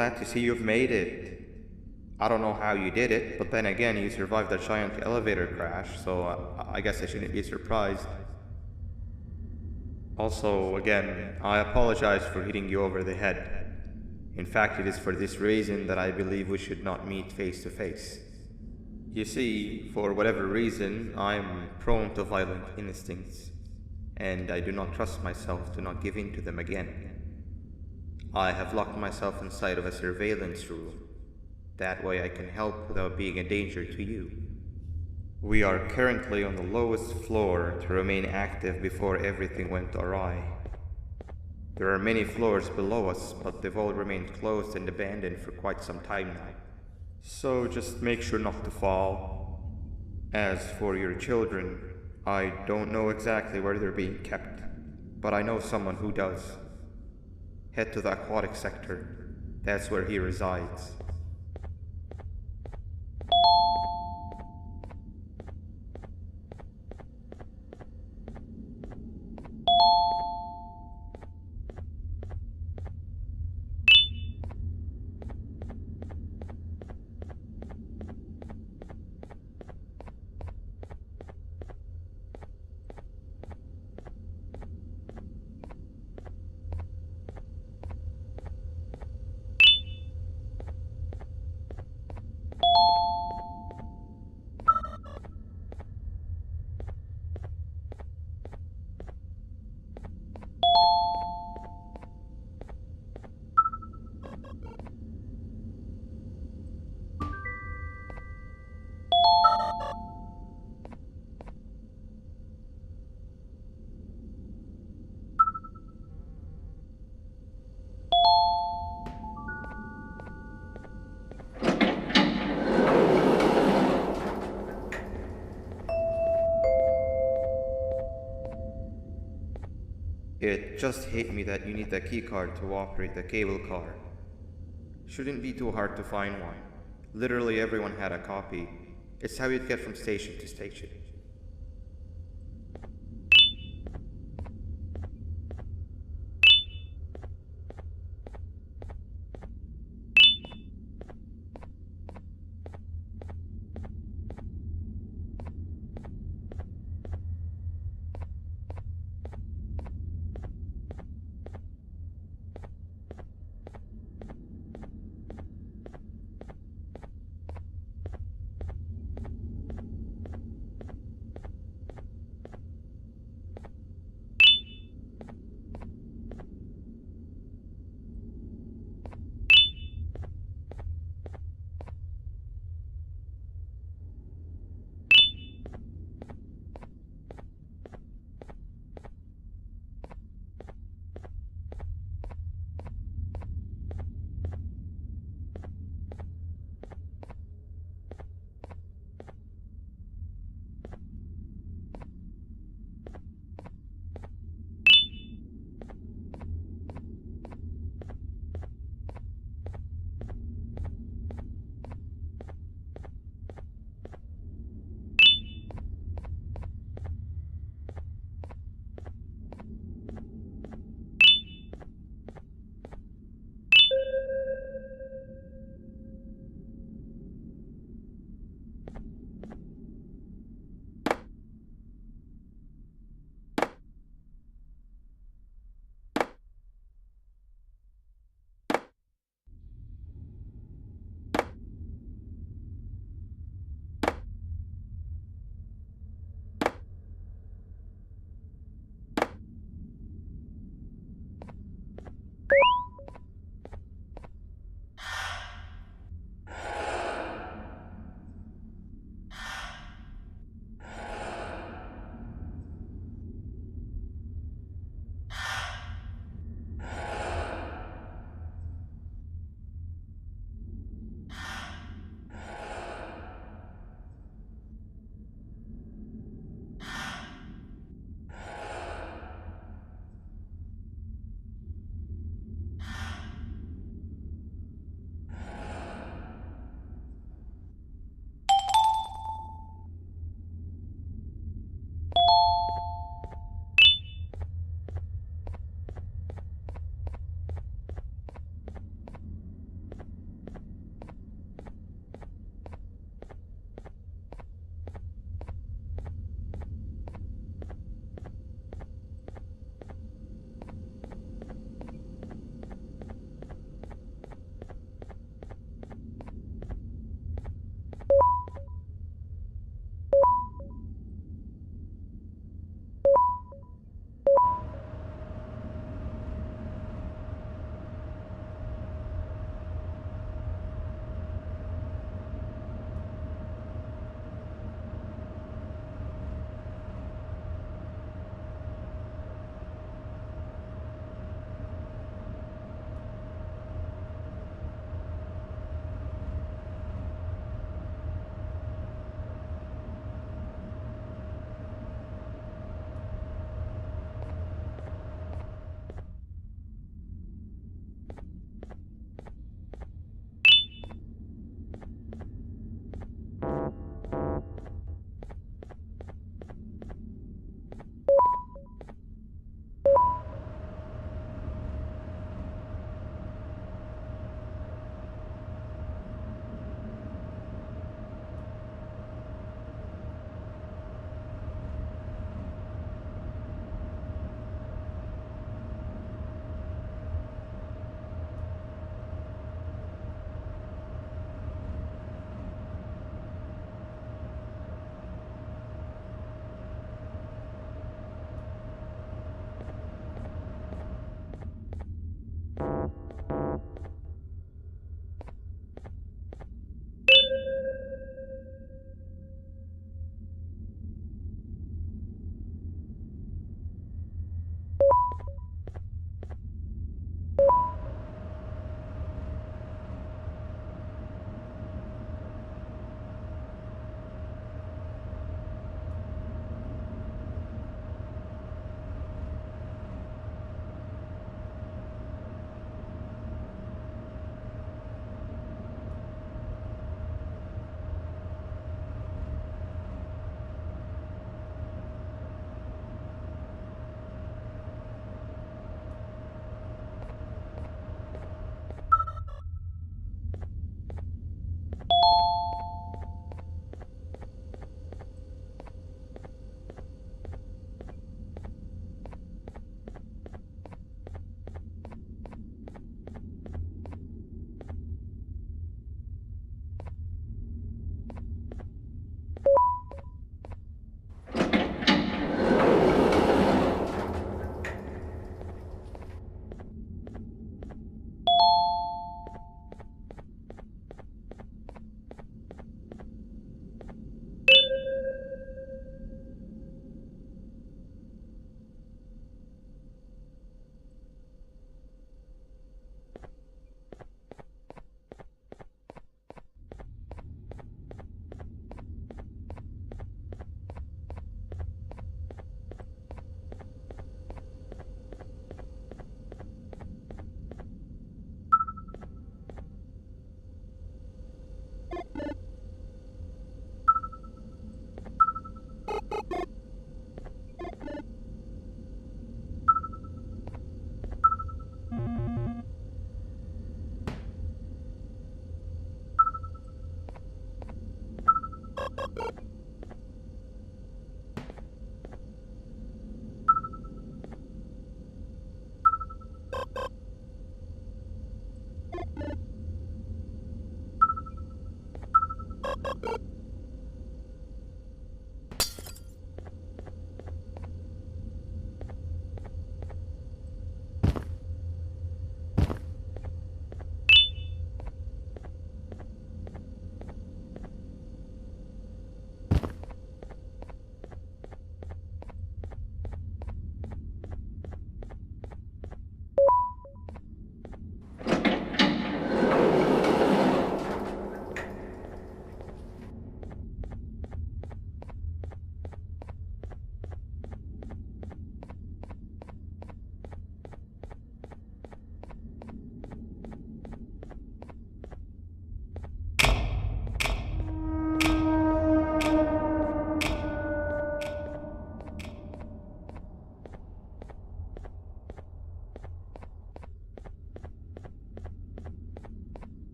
glad to see you've made it. I don't know how you did it, but then again, you survived a giant elevator crash, so I guess I shouldn't be surprised. Also, again, I apologize for hitting you over the head. In fact, it is for this reason that I believe we should not meet face to face. You see, for whatever reason, I'm prone to violent instincts, and I do not trust myself to not give in to them again. I have locked myself inside of a surveillance room. That way I can help without being a danger to you. We are currently on the lowest floor to remain active before everything went awry. There are many floors below us, but they've all remained closed and abandoned for quite some time now. So just make sure not to fall. As for your children, I don't know exactly where they're being kept, but I know someone who does. Head to the aquatic sector. That's where he resides. It just hit me that you need the keycard to operate the cable car. Shouldn't be too hard to find one. Literally everyone had a copy. It's how you'd get from station to station.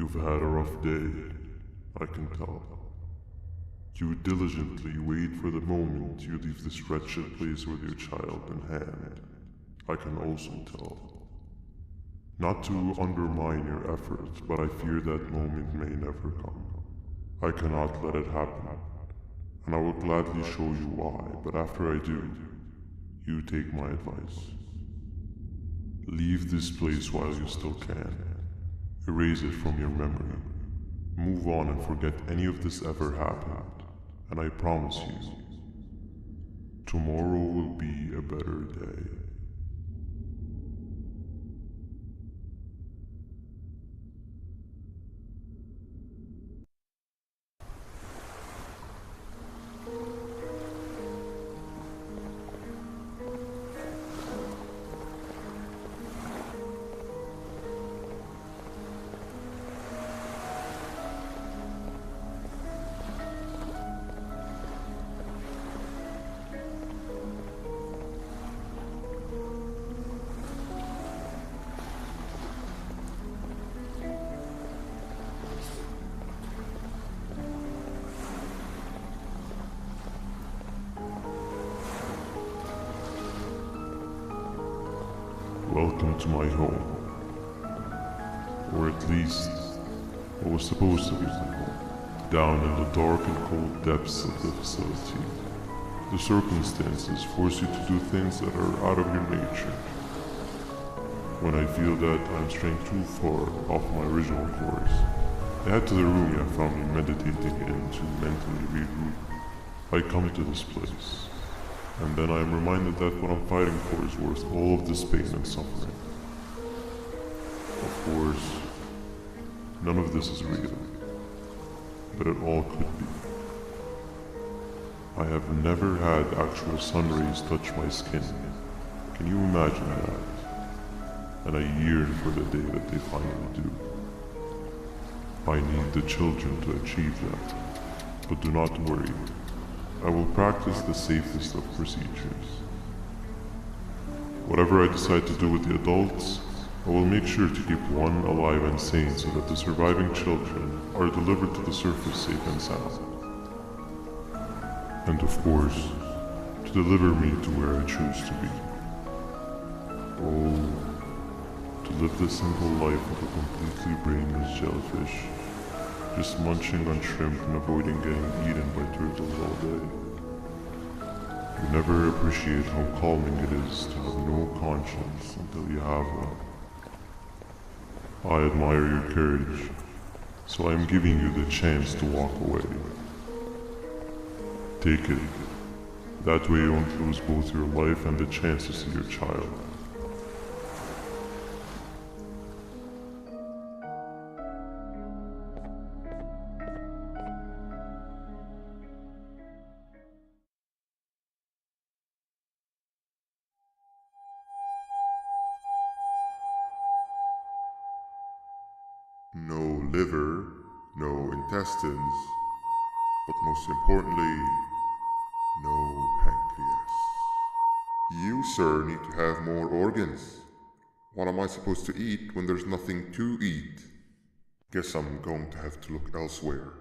You've had a rough day, I can tell. You diligently wait for the moment you leave this wretched place with your child in hand. I can also tell. Not to undermine your efforts, but I fear that moment may never come. I cannot let it happen, and I will gladly show you why, but after I do, you take my advice. Leave this place while you still can. Erase it from your memory. Move on and forget any of this ever happened, and I promise you, tomorrow will be a better day. Welcome to my home. Or at least, what was supposed to be my home. Down in the dark and cold depths of the facility, the circumstances force you to do things that are out of your nature. When I feel that I'm straying too far off my original course, I head to the room you found me meditating in to mentally regroup. I come to this place, and then I am reminded that what I'm fighting for is worth all of this pain and suffering. Of course, none of this is real, but it all could be. I have never had actual sun rays touch my skin. Can you imagine that? And I yearn for the day that they finally do. I need the children to achieve that, but do not worry. I will practice the safest of procedures. Whatever I decide to do with the adults, I will make sure to keep one alive and sane so that the surviving children are delivered to the surface safe and sound. And of course, to deliver me to where I choose to be. Oh, to live the simple life of a completely brainless jellyfish, just munching on shrimp and avoiding getting eaten by turtles all day. You never appreciate how calming it is to have no conscience until you have one. I admire your courage, so I am giving you the chance to walk away. Take it. That way you won't lose both your life and the chance to see your child. No liver, no intestines, but most importantly, no pancreas. You, sir, need to have more organs. What am I supposed to eat when there's nothing to eat? Guess I'm going to have to look elsewhere.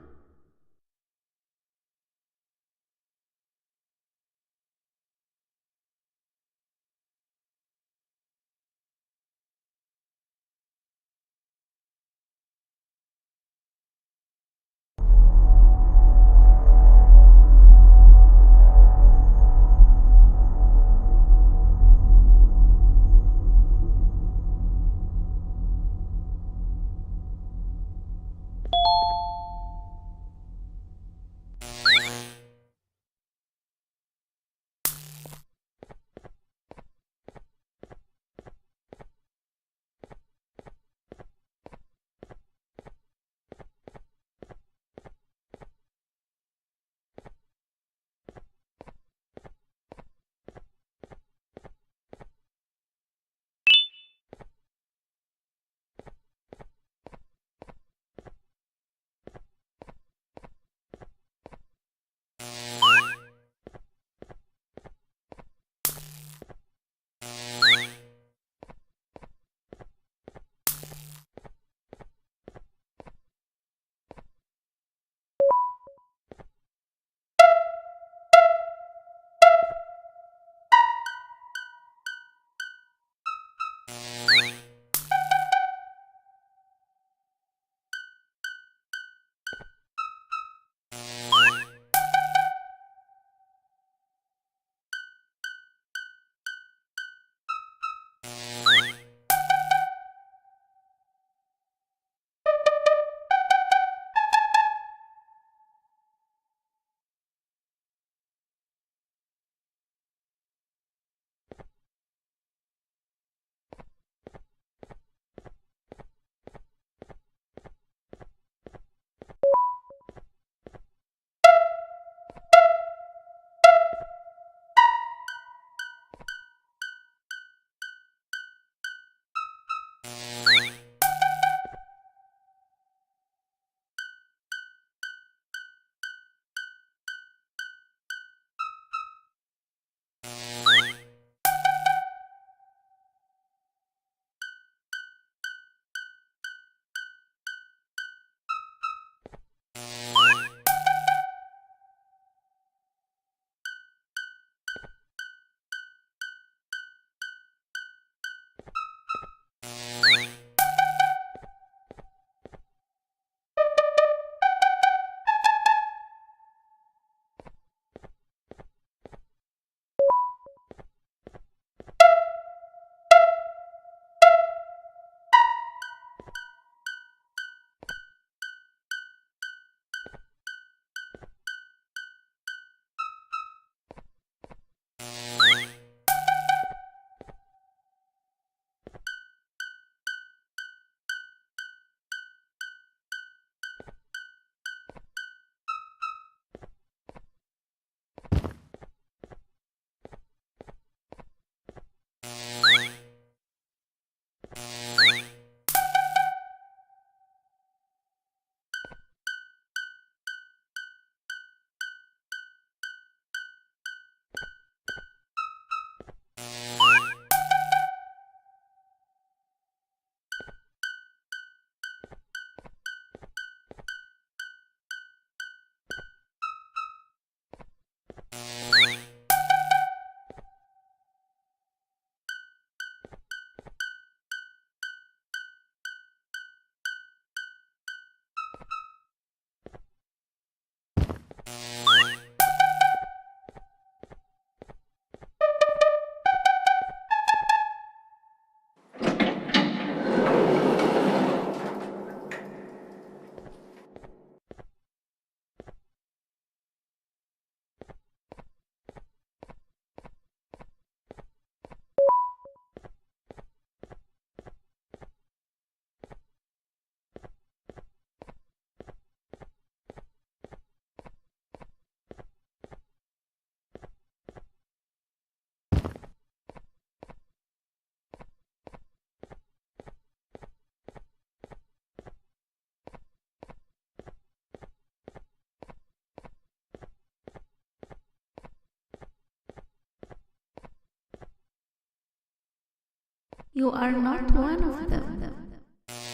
You are not one of them.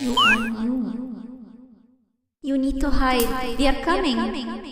You are new. You need to hide. They are coming.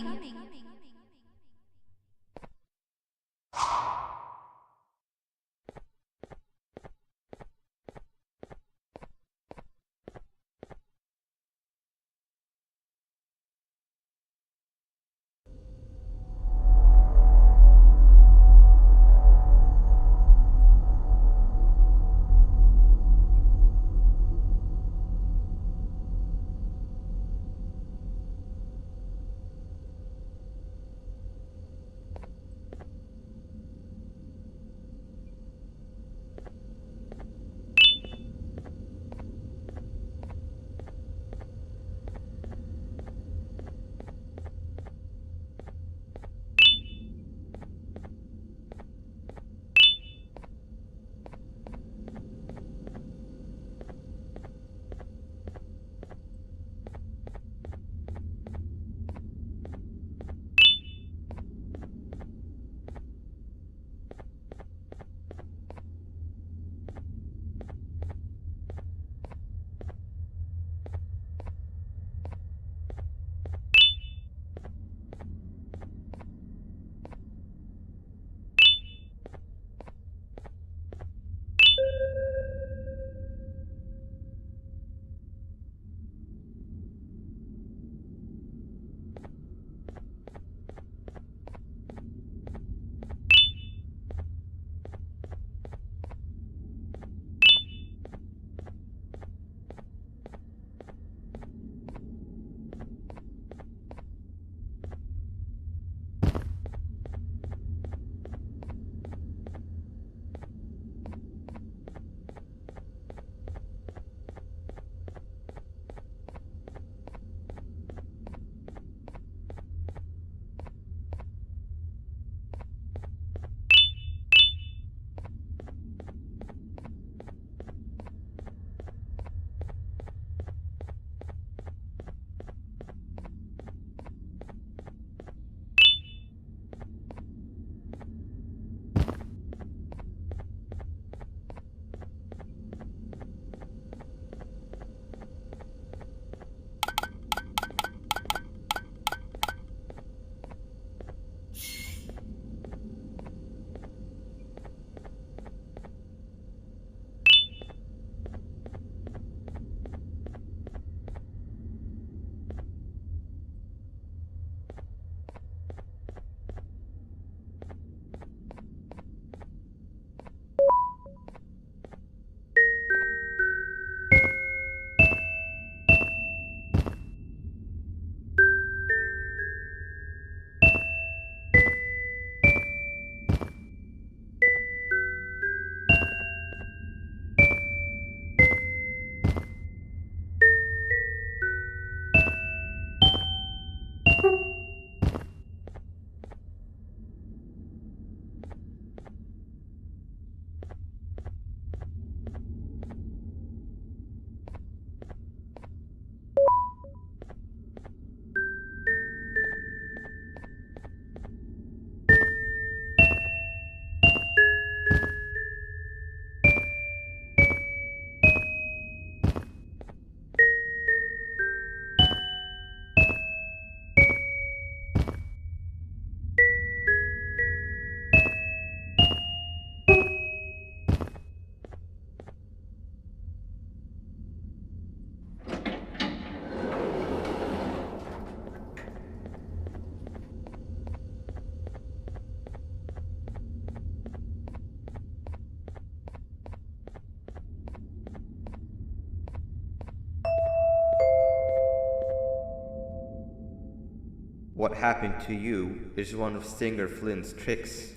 What happened to you is one of Stinger Flynn's tricks.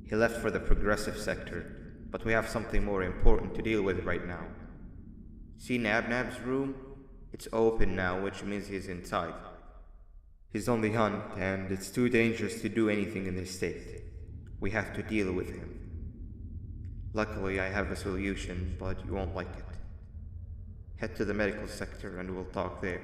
He left for the progressive sector, but we have something more important to deal with right now. See Nabnab's room? It's open now, which means he's inside. He's on the hunt, and it's too dangerous to do anything in this state. We have to deal with him. Luckily, I have a solution, but you won't like it. Head to the medical sector and we'll talk there.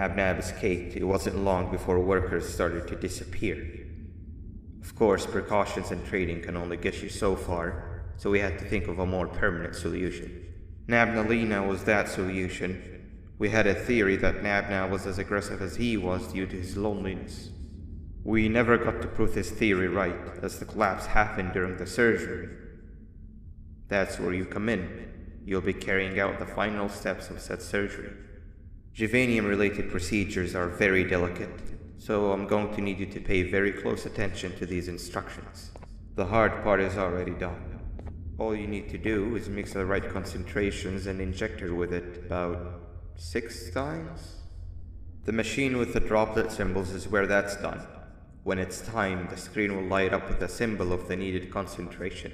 Nab escaped, it wasn't long before workers started to disappear. Of course, precautions and trading can only get you so far, so we had to think of a more permanent solution. Nabnalina was that solution. We had a theory that Nabna was as aggressive as he was due to his loneliness. We never got to prove this theory right, as the collapse happened during the surgery. That's where you come in. You'll be carrying out the final steps of said surgery. Jivanium-related procedures are very delicate, so I'm going to need you to pay very close attention to these instructions. The hard part is already done. All you need to do is mix the right concentrations and inject her with it about 6 times. The machine with the droplet symbols is where that's done. When it's time, the screen will light up with a symbol of the needed concentration.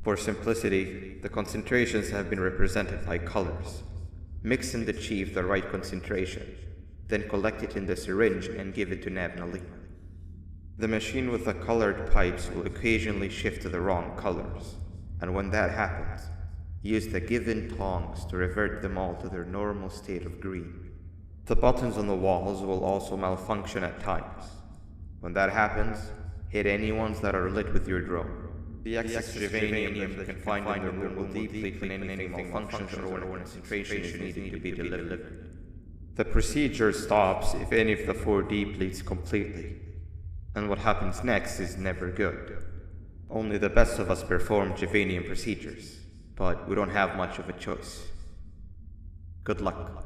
For simplicity, the concentrations have been represented by colors. Mix and achieve the right concentration, then collect it in the syringe and give it to Nabnalina. The machine with the colored pipes will occasionally shift to the wrong colors, and when that happens, use the given tongs to revert them all to their normal state of green. The buttons on the walls will also malfunction at times. When that happens, hit any ones that are lit with your drone. The excess Jivanium that you can find in the room will deplete when anything malfunctions or when concentration is needed to be delivered. The procedure stops if any of the 4 depletes completely, and what happens next is never good. Only the best of us perform Jivanium procedures, but we don't have much of a choice. Good luck.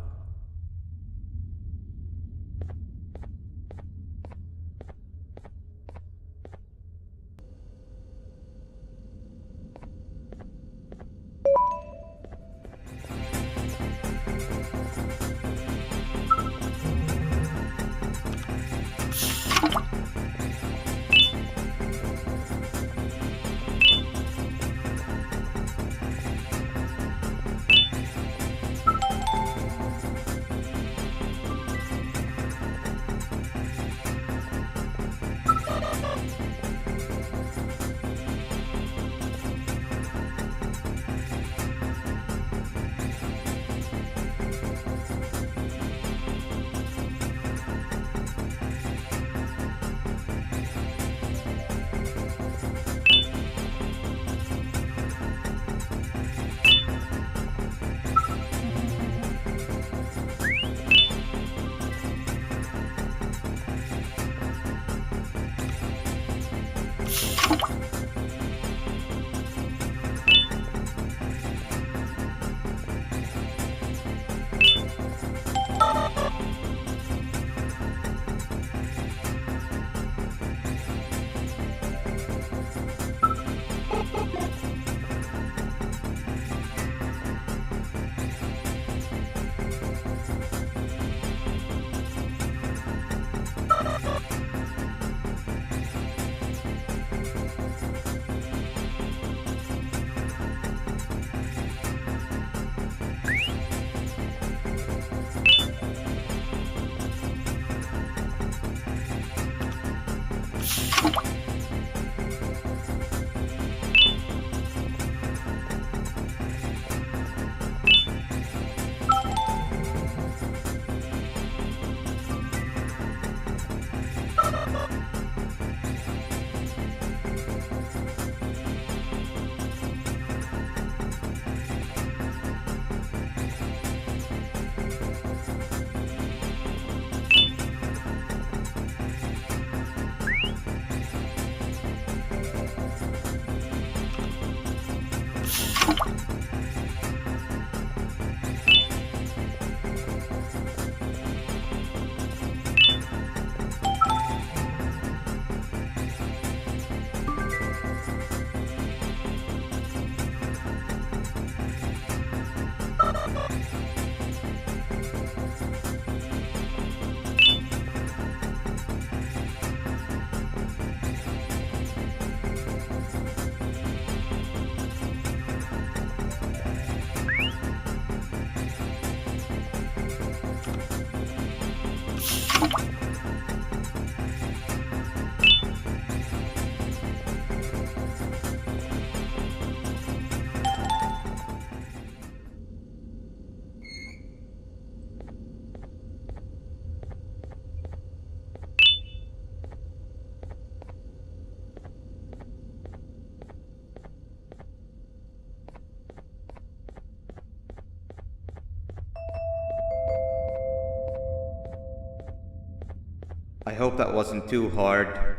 I hope that wasn't too hard.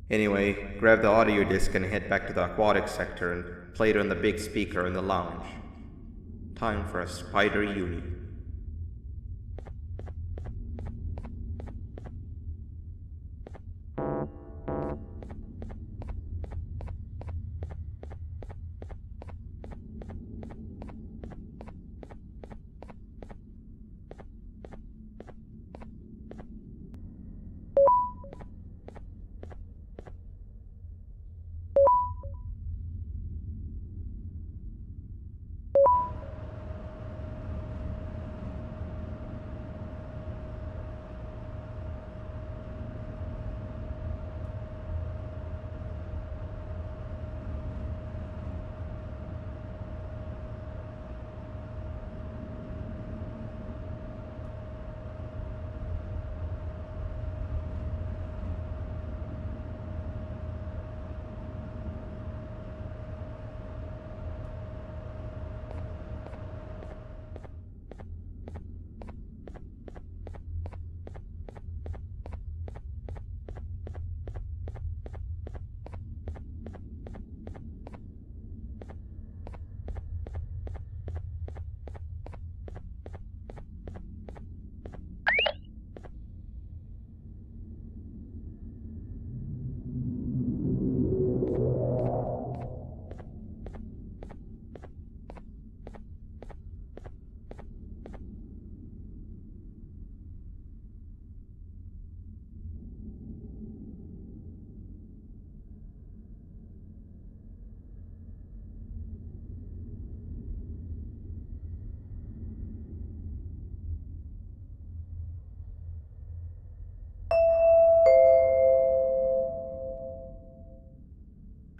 Anyway, grab the audio disc and head back to the aquatic sector and play it on the big speaker in the lounge. Time for a spider uni.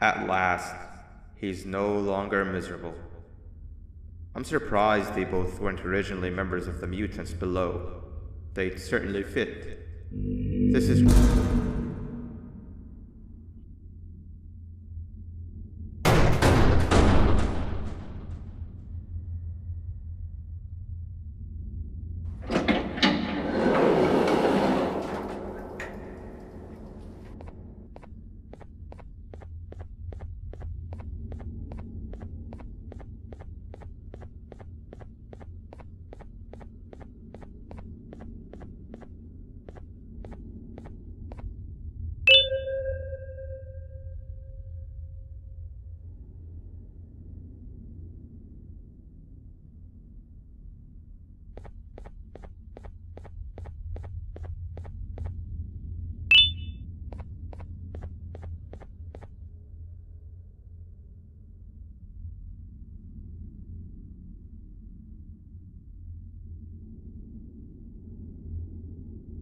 At last, he's no longer miserable. I'm surprised they both weren't originally members of the mutants below. They'd certainly fit. This is...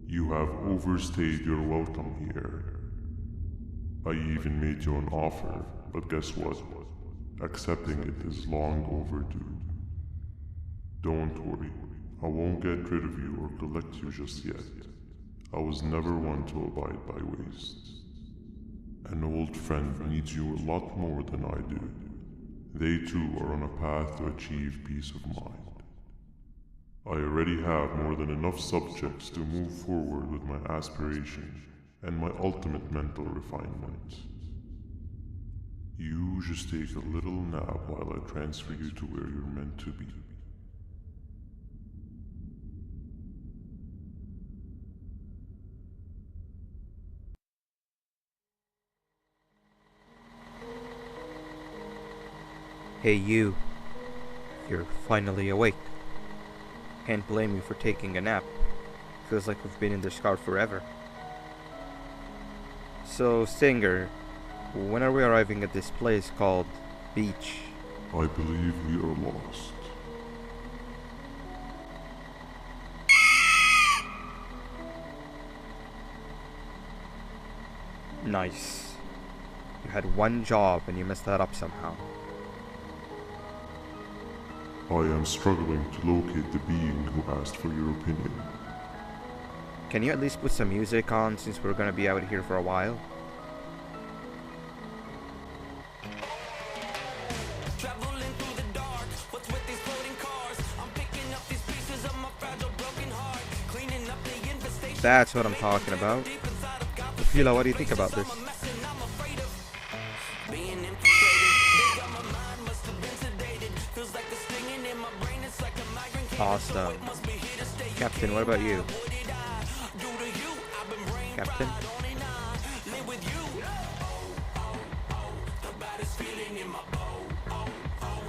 You have overstayed your welcome here. I even made you an offer, but guess what? Accepting it is long overdue. Don't worry, I won't get rid of you or collect you just yet. I was never one to abide by waste. An old friend needs you a lot more than I do. They too are on a path to achieve peace of mind. I already have more than enough subjects to move forward with my aspiration and my ultimate mental refinement. You just take a little nap while I transfer you to where you're meant to be. Hey you. You're finally awake. Can't blame you for taking a nap. Feels like we've been in this car forever. So, Singer, when are we arriving at this place called Beach? I believe we are lost. Nice. You had one job and you messed that up somehow. I am struggling to locate the being who asked for your opinion. Can you at least put some music on since we're gonna be out here for a while? Traveling through the dark, what's with these floating cars? I'm picking up these pieces of my fragile broken heart, cleaning up the infestation. That's what I'm talking about. Fila, what do you think about this? Awesome. Captain, what about you? Captain?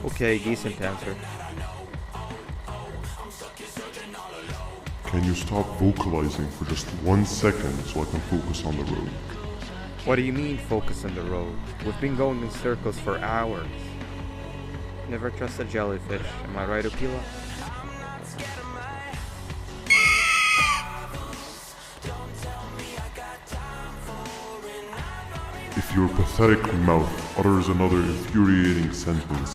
Okay, decent answer. Can you stop vocalizing for just 1 second so I can focus on the road? What do you mean focus on the road? We've been going in circles for hours. Never trust a jellyfish, am I right, Okila? If your pathetic mouth utters another infuriating sentence,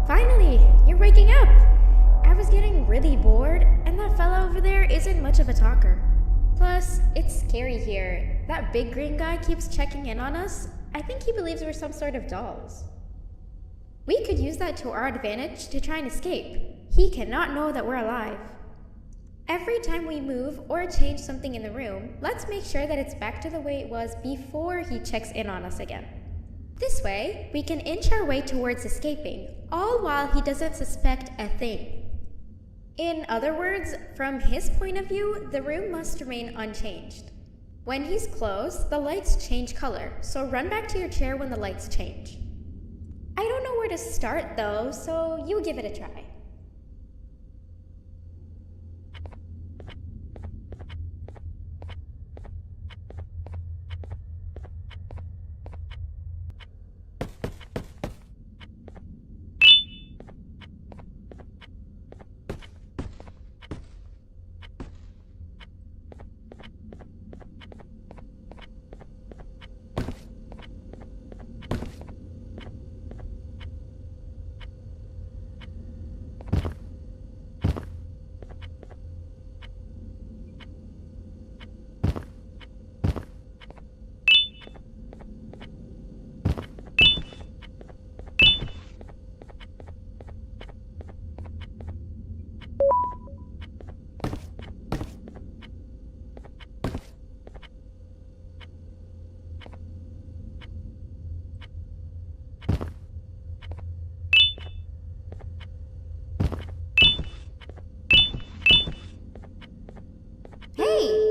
Finally, you're waking up! I was getting really bored, and that fella over there isn't much of a talker. Plus, it's scary here. That big green guy keeps checking in on us. I think he believes we're some sort of dolls. We could use that to our advantage to try and escape. He cannot know that we're alive. Every time we move or change something in the room, let's make sure that it's back to the way it was before he checks in on us again. This way, we can inch our way towards escaping, all while he doesn't suspect a thing. In other words, from his point of view, the room must remain unchanged. When he's close, the lights change color, so run back to your chair when the lights change. I don't know where to start though, so you give it a try.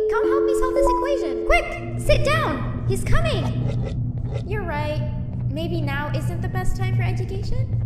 come help me solve this equation. Quick, sit down. He's coming. You're right. Maybe now isn't the best time for education?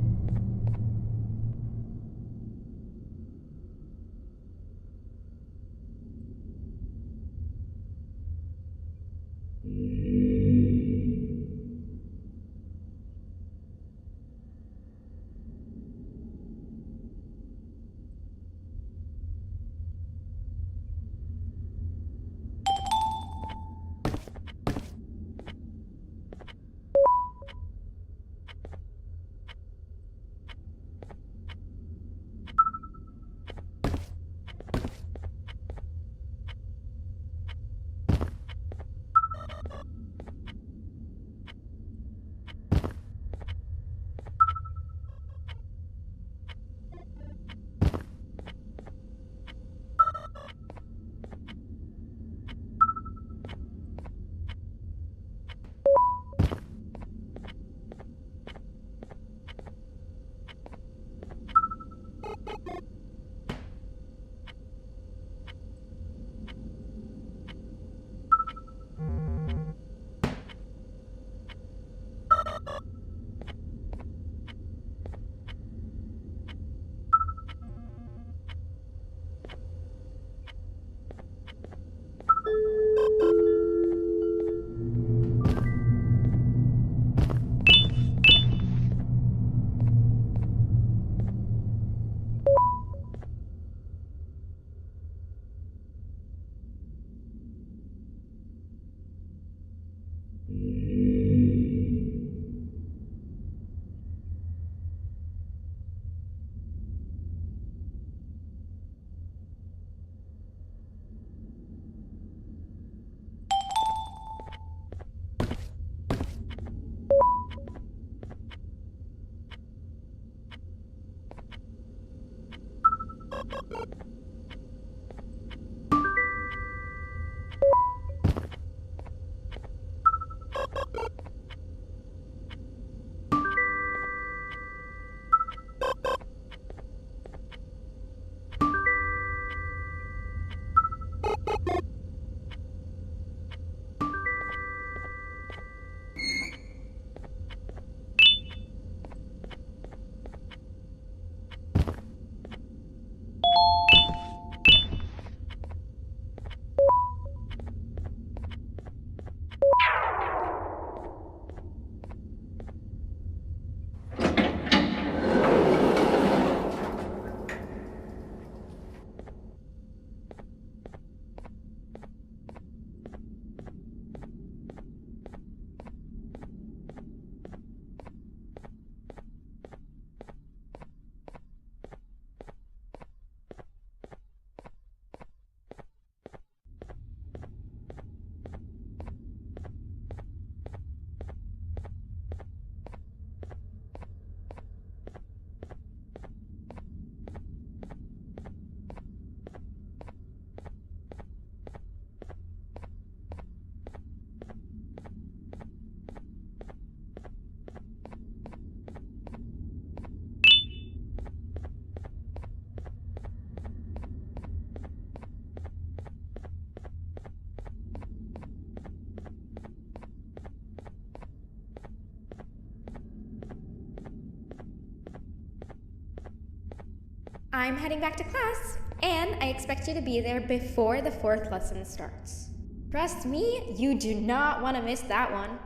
I'm heading back to class, and I expect you to be there before the fourth lesson starts. Trust me, you do not want to miss that one.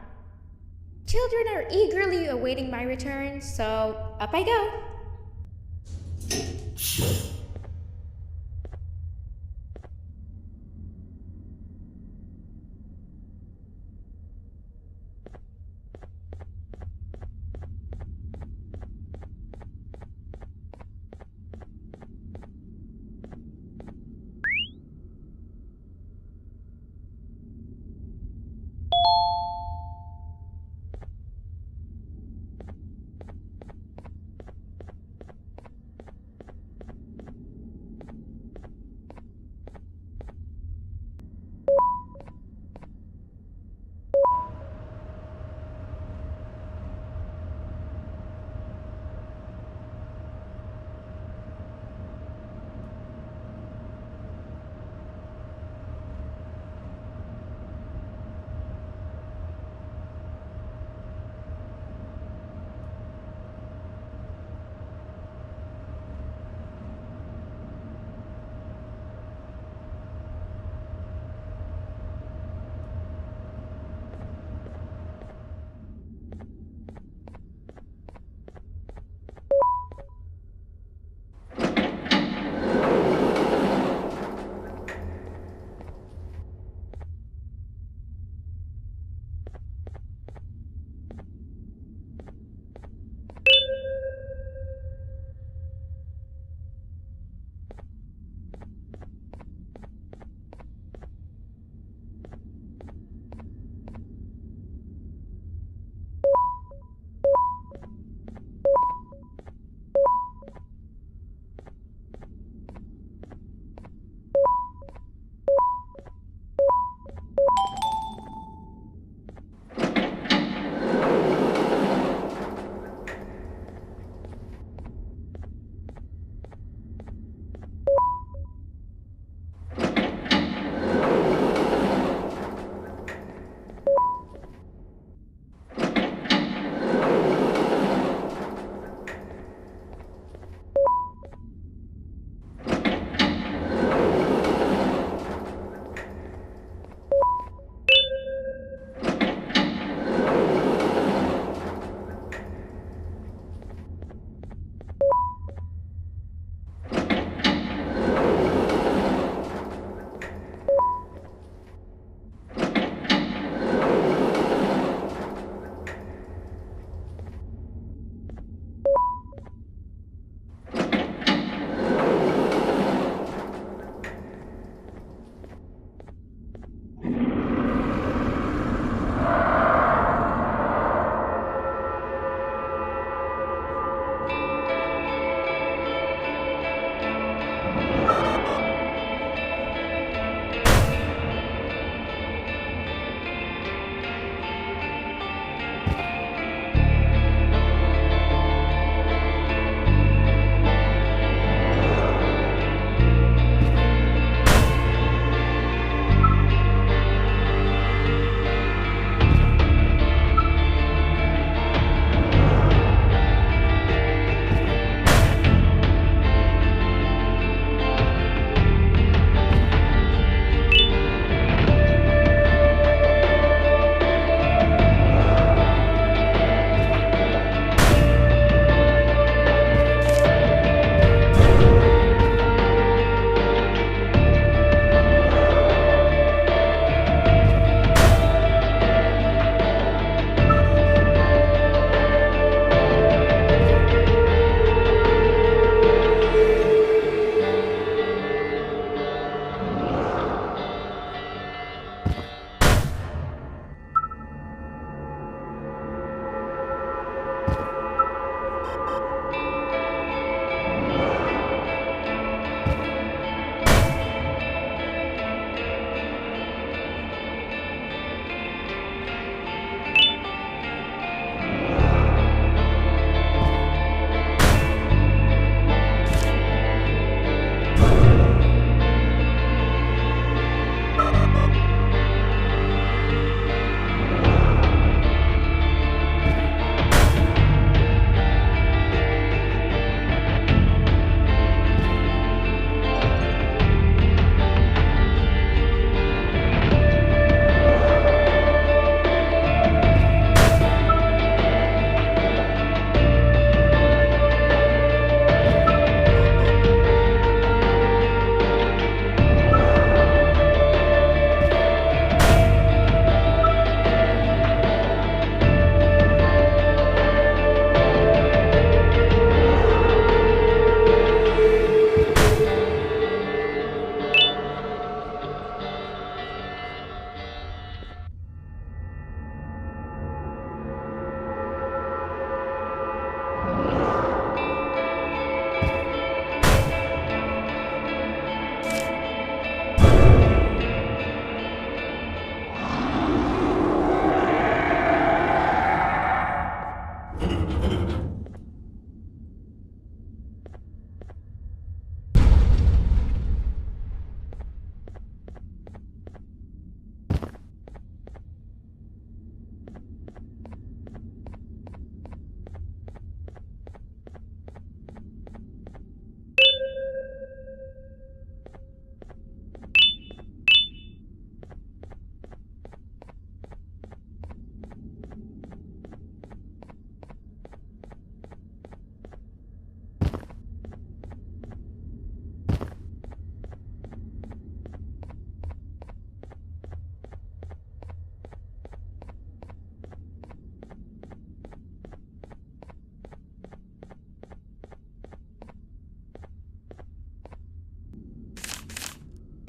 Children are eagerly awaiting my return, so up I go.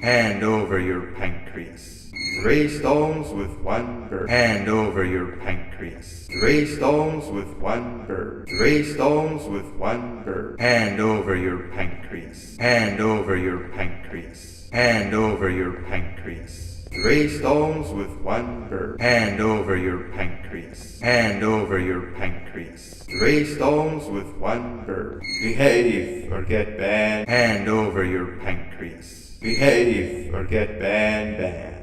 Hand over your pancreas. 3 stones with 1 bird. Hand over your pancreas. 3 stones with 1 bird. 3 stones with 1 bird. Hand over your pancreas. Hand over your pancreas. Hand over your pancreas. 3 stones with 1 bird. Hand over your pancreas. Hand over your pancreas. 3 stones with 1 bird. Behave or get banned. Hand over your pancreas. Behave or get banned.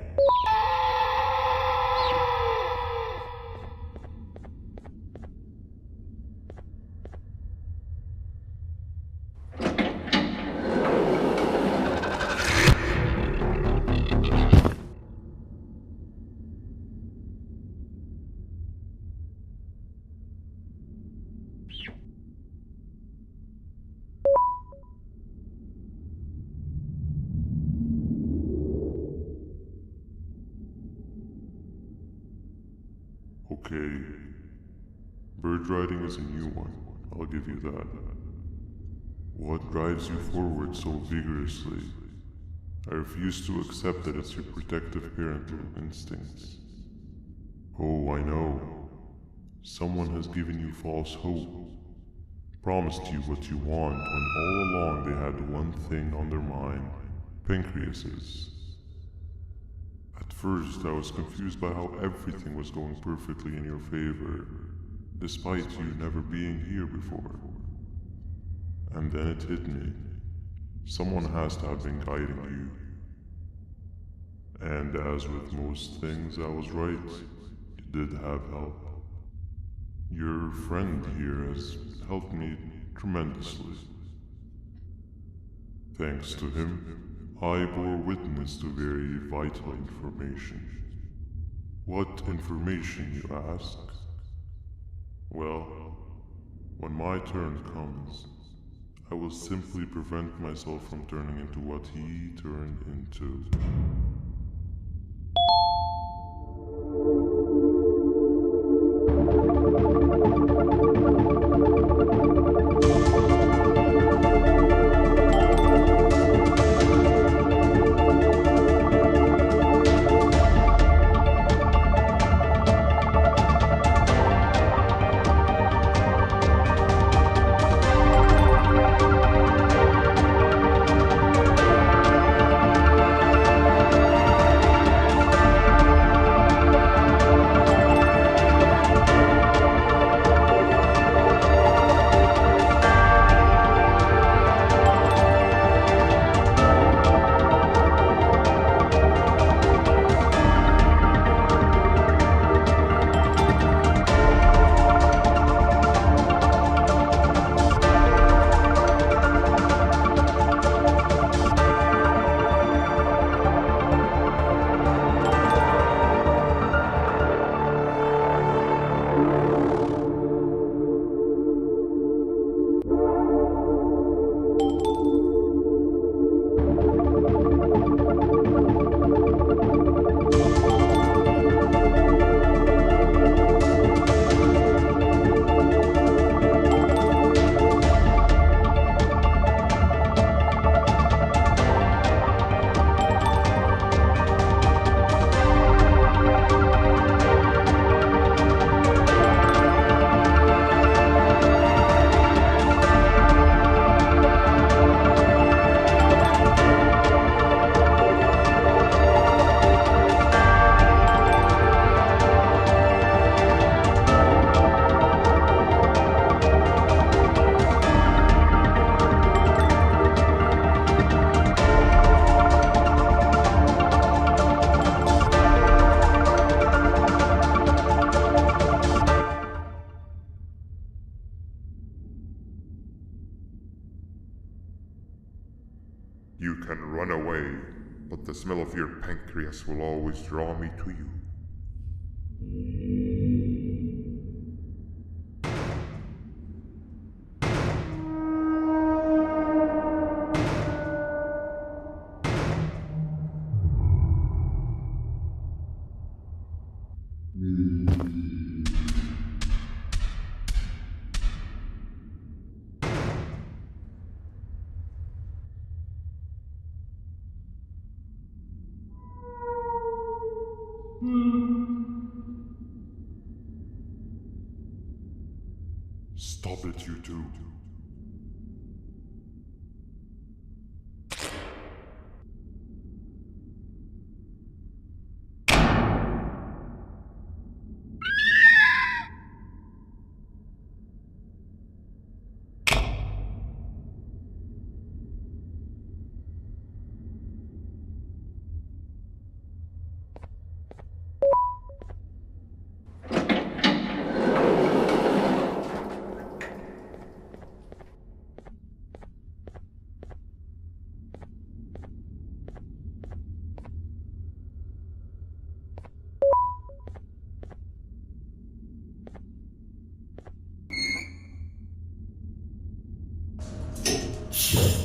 Okay. Bird riding is a new one, I'll give you that. What drives you forward so vigorously? I refuse to accept that it's your protective parental instincts. Oh, I know. Someone has given you false hope. Promised you what you want when all along they had one thing on their mind. Pancreases. At first, I was confused by how everything was going perfectly in your favor, despite you never being here before. And then it hit me. Someone has to have been guiding you. And as with most things, I was right. You did have help. Your friend here has helped me tremendously. Thanks to him, I bore witness to very vital information. What information, you ask? Well, when my turn comes, I will simply prevent myself from turning into what he turned into. You can run away, but the smell of your pancreas will always draw me to you. Stop it, you two. Shh.